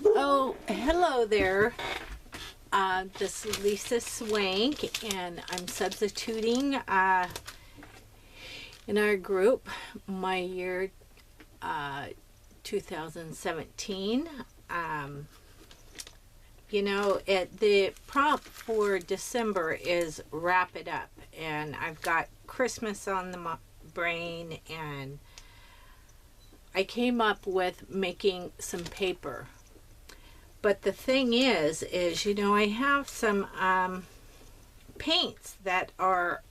Oh, hello there. This is Lisa Swank, and I'm substituting in our group my year 2017. The prompt for December is wrap it up, and I've got Christmas on the brain, and I came up with making some paper. But the thing is I have some paints that are,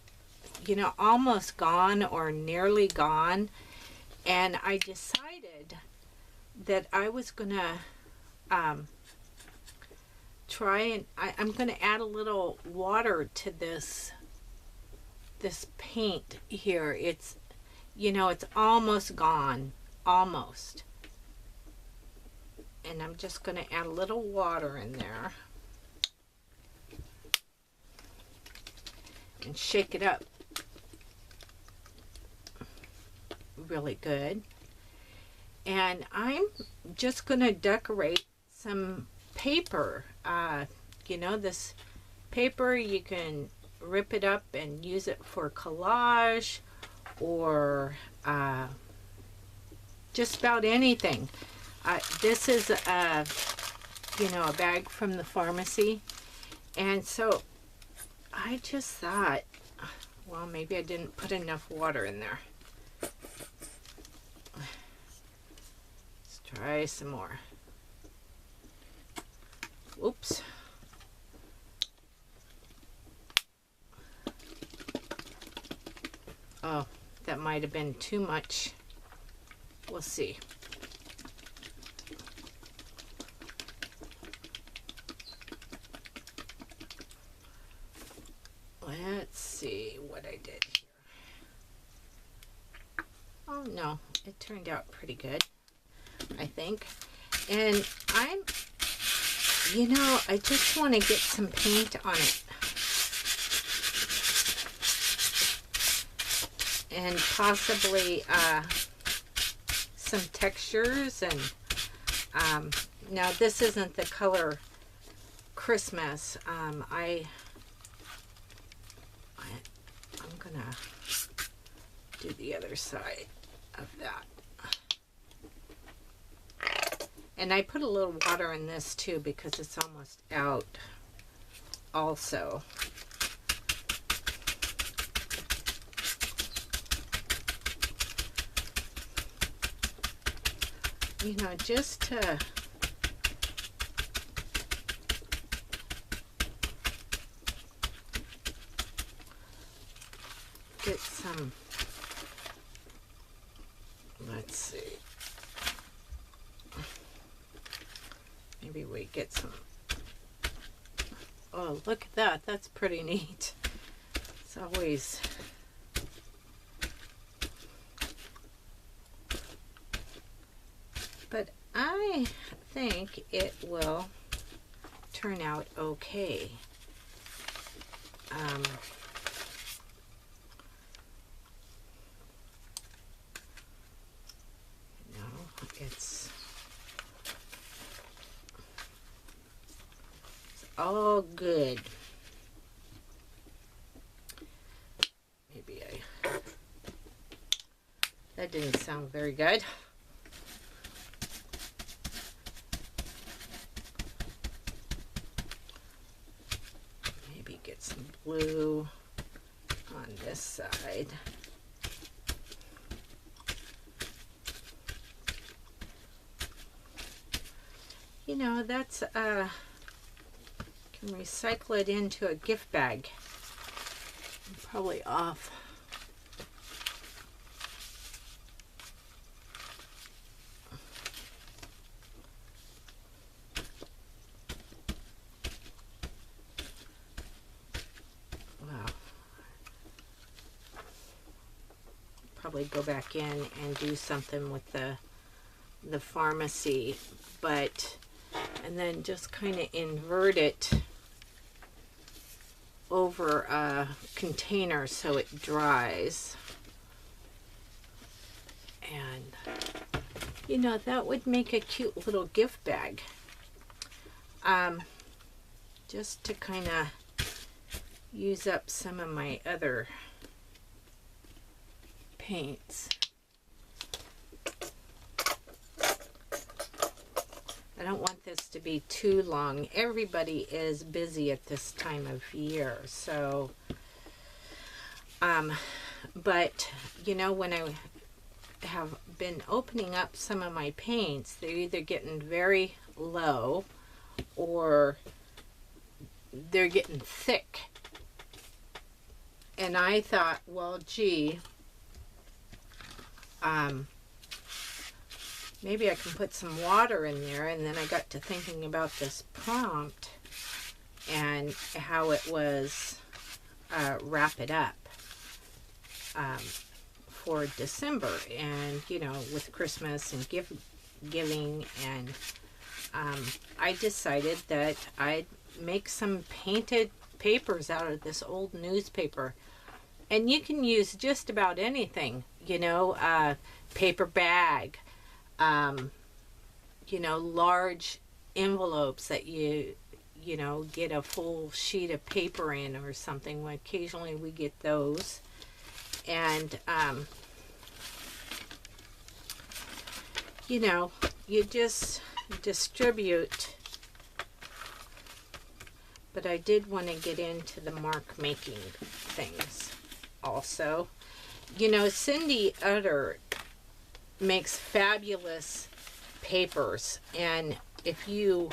almost gone or nearly gone. And I decided that I was going to try and I'm going to add a little water to this paint here. It's, it's almost gone, almost. And I'm just going to add a little water in there and shake it up really good. And I'm just going to decorate some paper. This paper, you can rip it up and use it for collage or just about anything. This is a bag from the pharmacy, and so I just thought, well, maybe I didn't put enough water in there. Let's try some more. Oops. Oh, that might have been too much. We'll see. Let's see what I did here. Oh no, it turned out pretty good, I think. And I just want to get some paint on it. And possibly some textures. And now this isn't the color Christmas. I'm gonna do the other side of that. And I put a little water in this too because it's almost out also. Just to get some, let's see, maybe we get some, oh, look at that, that's pretty neat. It's always, but I think it will turn out okay. It's all good. Maybe that didn't sound very good. Maybe get some blue on this side. That's can recycle it into a gift bag. I'm probably off. Wow. Probably go back in and do something with the pharmacy, and then just kind of invert it over a container so it dries. And that would make a cute little gift bag. just to kind of use up some of my other paints. I don't want this to be too long. Everybody is busy at this time of year, so but you know, when I have been opening up some of my paints, they're either getting very low or they're getting thick. And I thought, well, gee, maybe I can put some water in there. And then I got to thinking about this prompt and how it was wrap it up for December, and you know, with Christmas and giving, and I decided that I'd make some painted papers out of this old newspaper. And you can use just about anything, you know, paper bag, you know, large envelopes that you know, get a full sheet of paper in or something. Well, occasionally we get those. And, you know, you just distribute. But I did want to get into the mark making things also. You know, Cindy Utter makes fabulous papers, and if you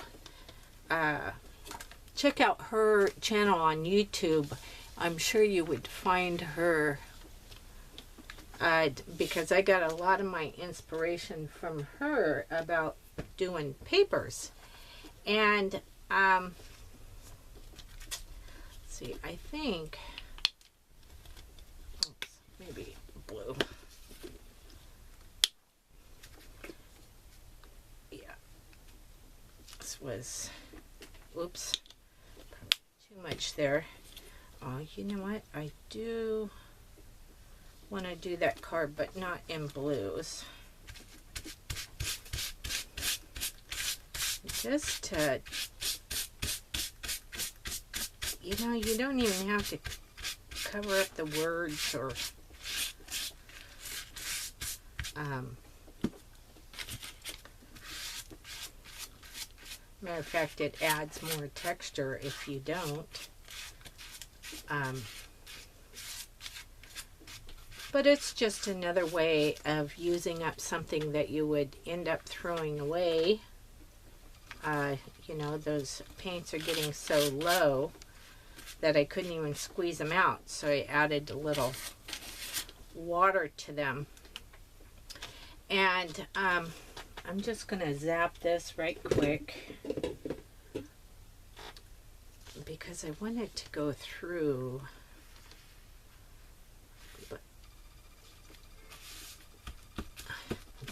check out her channel on YouTube, I'm sure you would find her, because I got a lot of my inspiration from her about doing papers. And see, I think, oops, maybe blue. Yeah, this was, oops, probably too much there. Oh, you know what? I do want to do that card, but not in blues. Just to, you know, you don't even have to cover up the words or matter of fact, it adds more texture if you don't. But it's just another way of using up something that you would end up throwing away. You know, those paints are getting so low that I couldn't even squeeze them out, so I added a little water to them. And I'm just gonna zap this right quick because I wanted to go through, but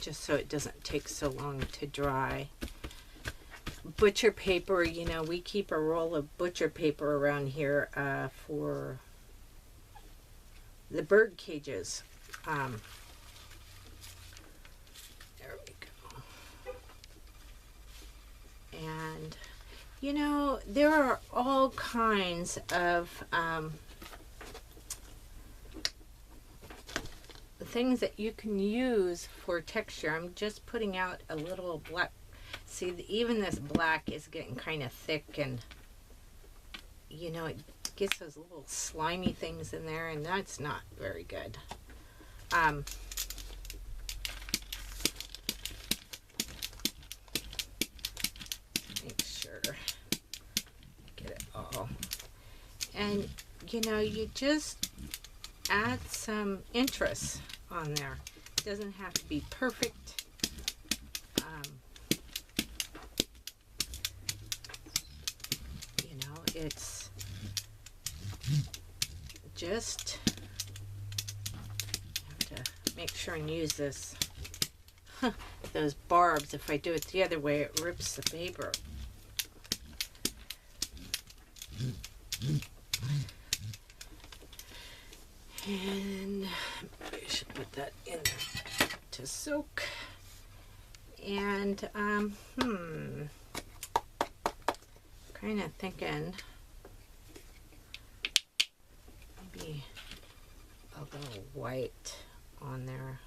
just so it doesn't take so long to dry. Butcher paper, you know, we keep a roll of butcher paper around here for the bird cages. There we go. And, you know, there are all kinds of things that you can use for texture. I'm just putting out a little black. See, even this black is getting kind of thick, and you know, it gets those little slimy things in there, and that's not very good. Make sure get it all. And you know, you just add some interest on there. It doesn't have to be perfect. It's just have to make sure and use this. Those barbs, if I do it the other way, it rips the paper. And I should put that in to soak. And kind of thinking maybe a little white on there.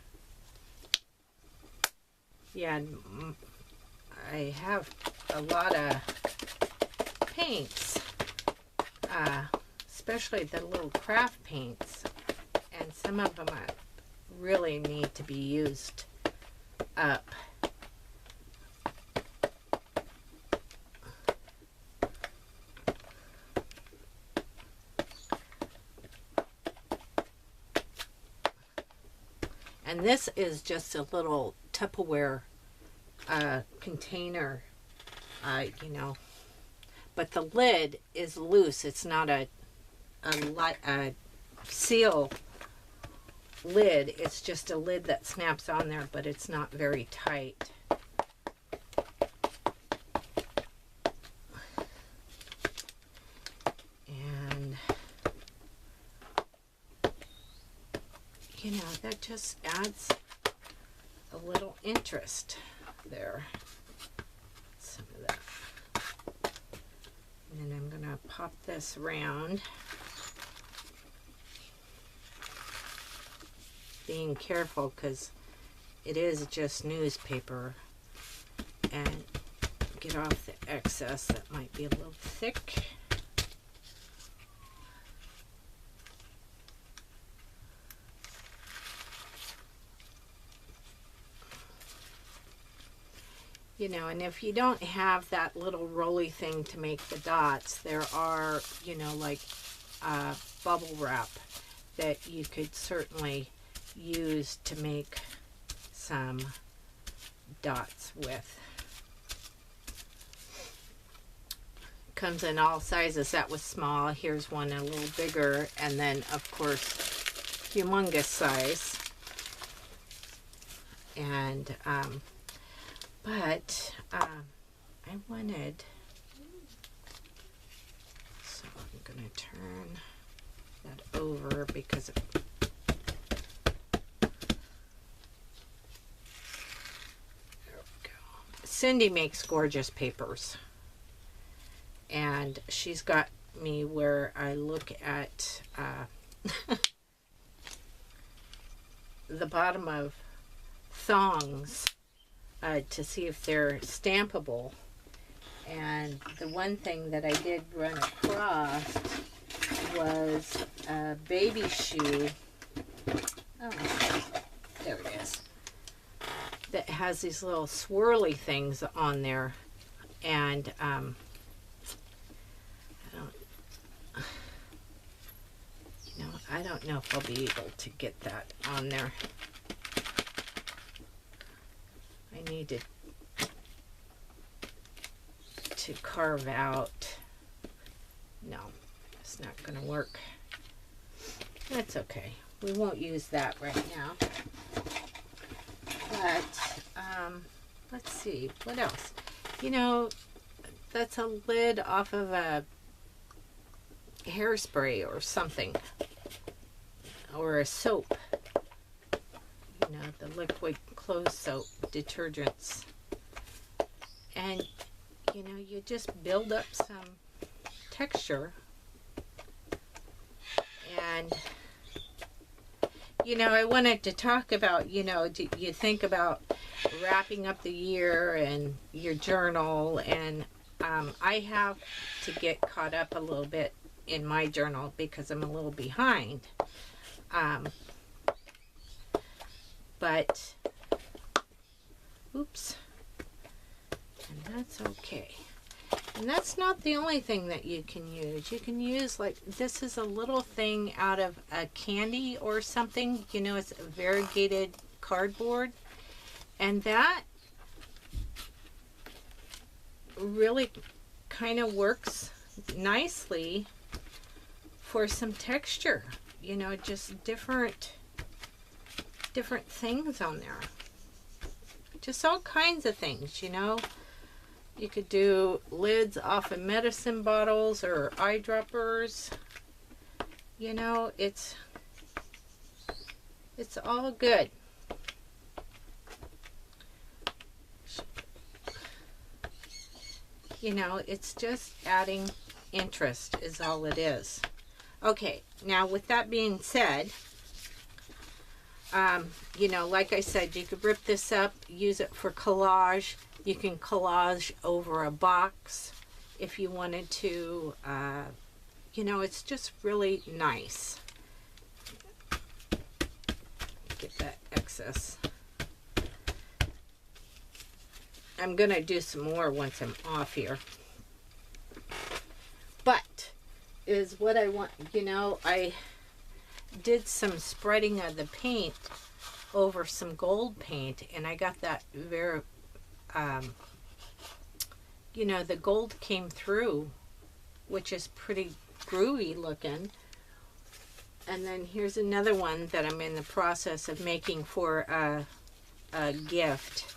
Yeah, I have a lot of paints, especially the little craft paints, and some of them really need to be used up. And this is just a little Tupperware container, you know, but the lid is loose. It's not a seal lid. It's just a lid that snaps on there, but it's not very tight. And you know, that just adds a little interest there. Some of that. And then I'm gonna pop this around, being careful because it is just newspaper, and get off the excess that might be a little thick. You know, and if you don't have that little rolly thing to make the dots, there are, you know, like bubble wrap that you could certainly use to make some dots with. Comes in all sizes. That was small. Here's one a little bigger, and then of course humongous size. And but I wanted, so I'm going to turn that over because there we go. Cindy makes gorgeous papers, and she's got me where I look at the bottom of thongs to see if they're stampable. And the one thing that I did run across was a baby shoe. Oh, there it is. That has these little swirly things on there. And I don't know if I'll be able to get that on there. I needed to carve out. No, it's not going to work. That's okay. We won't use that right now. But let's see, what else? You know, that's a lid off of a hairspray or something, or a soap. You know, the liquid clothes soap detergents. And you know, you just build up some texture. And you know, I wanted to talk about, you know, do you think about wrapping up the year and your journal? And I have to get caught up a little bit in my journal because I'm a little behind. But oops, and that's okay. And that's not the only thing that you can use. You can use, like, this is a little thing out of a candy or something. You know, it's a variegated cardboard. And that really kind of works nicely for some texture. You know, just different things on there. Just all kinds of things, you know. You could do lids off of medicine bottles or eyedroppers. You know, it's all good. you know, it's just adding interest is all it is. Okay, now with that being said, you know, like I said, you could rip this up, use it for collage. You can collage over a box if you wanted to. You know, it's just really nice. Get that excess. I'm gonna do some more once I'm off here. But is what I want, you know, I did some spreading of the paint over some gold paint, and I got that very, you know, the gold came through, which is pretty groovy looking. And then here's another one that I'm in the process of making for a gift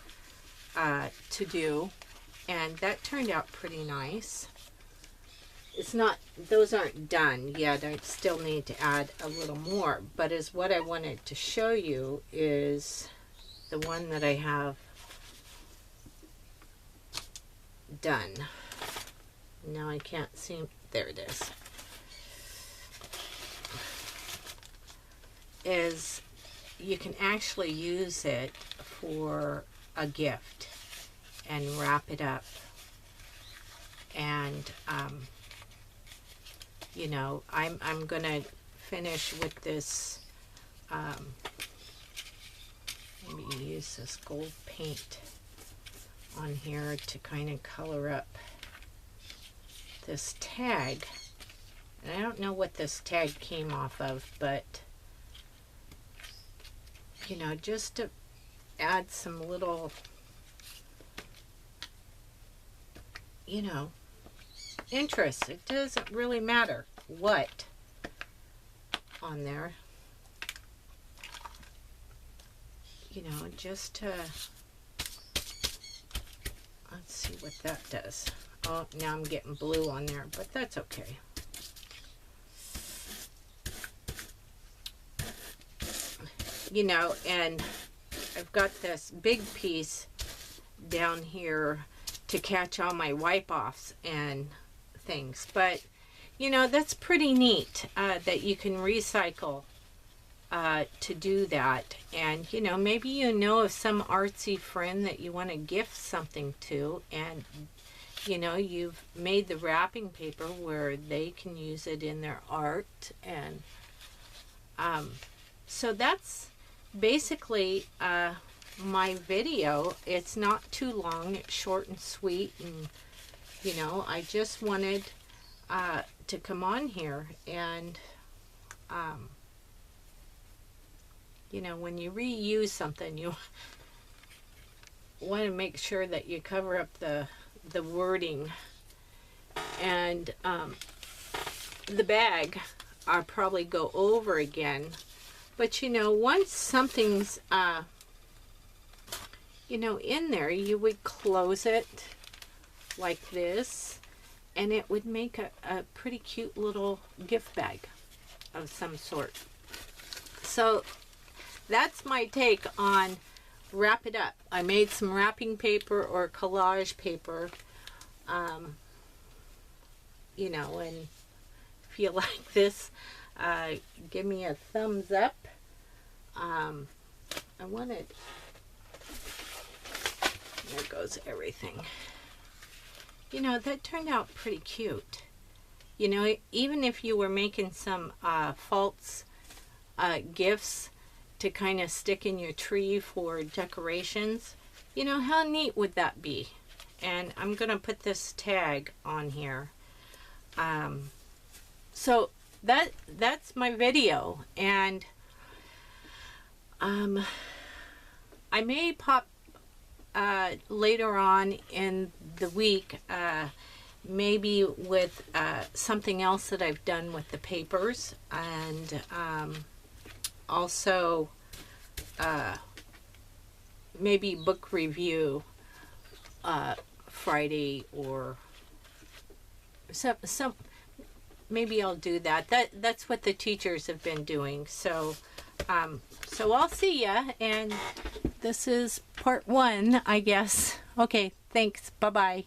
to do, and that turned out pretty nice. It's not, those aren't done yet. I still need to add a little more, but is what I wanted to show you is the one that I have done. Now I can't see, there it is. Is you can actually use it for a gift and wrap it up, and you know, I'm gonna finish with this, maybe use this gold paint on here to kind of color up this tag. And I don't know what this tag came off of, but you know, just to add some little, you know, interest. It doesn't really matter what on there, you know, just to, let's see what that does. Oh, now I'm getting blue on there, but that's okay. You know, and I've got this big piece down here to catch all my wipe-offs and things, but you know, that's pretty neat that you can recycle to do that. And you know, maybe you know of some artsy friend that you want to gift something to, and you know, you've made the wrapping paper where they can use it in their art. And so that's basically my video. It's not too long, it's short and sweet, and you know, I just wanted to come on here and you know, when you reuse something, you want to make sure that you cover up the wording. And the bag I'll probably go over again, but you know, once something's you know, in there, you would close it like this, and it would make a pretty cute little gift bag of some sort. So that's my take on wrap it up. I made some wrapping paper or collage paper, you know, and if you like this, give me a thumbs up. I wanted, there goes everything. You know, that turned out pretty cute. You know, even if you were making some false gifts to kind of stick in your tree for decorations, you know, how neat would that be? And I'm going to put this tag on here. So that's my video, and I may pop later on in the week, maybe with something else that I've done with the papers, and also maybe book review Friday, or some maybe I'll do that. That's what the teachers have been doing. So so I'll see ya, and this is part 1, I guess. Okay, thanks. Bye-bye.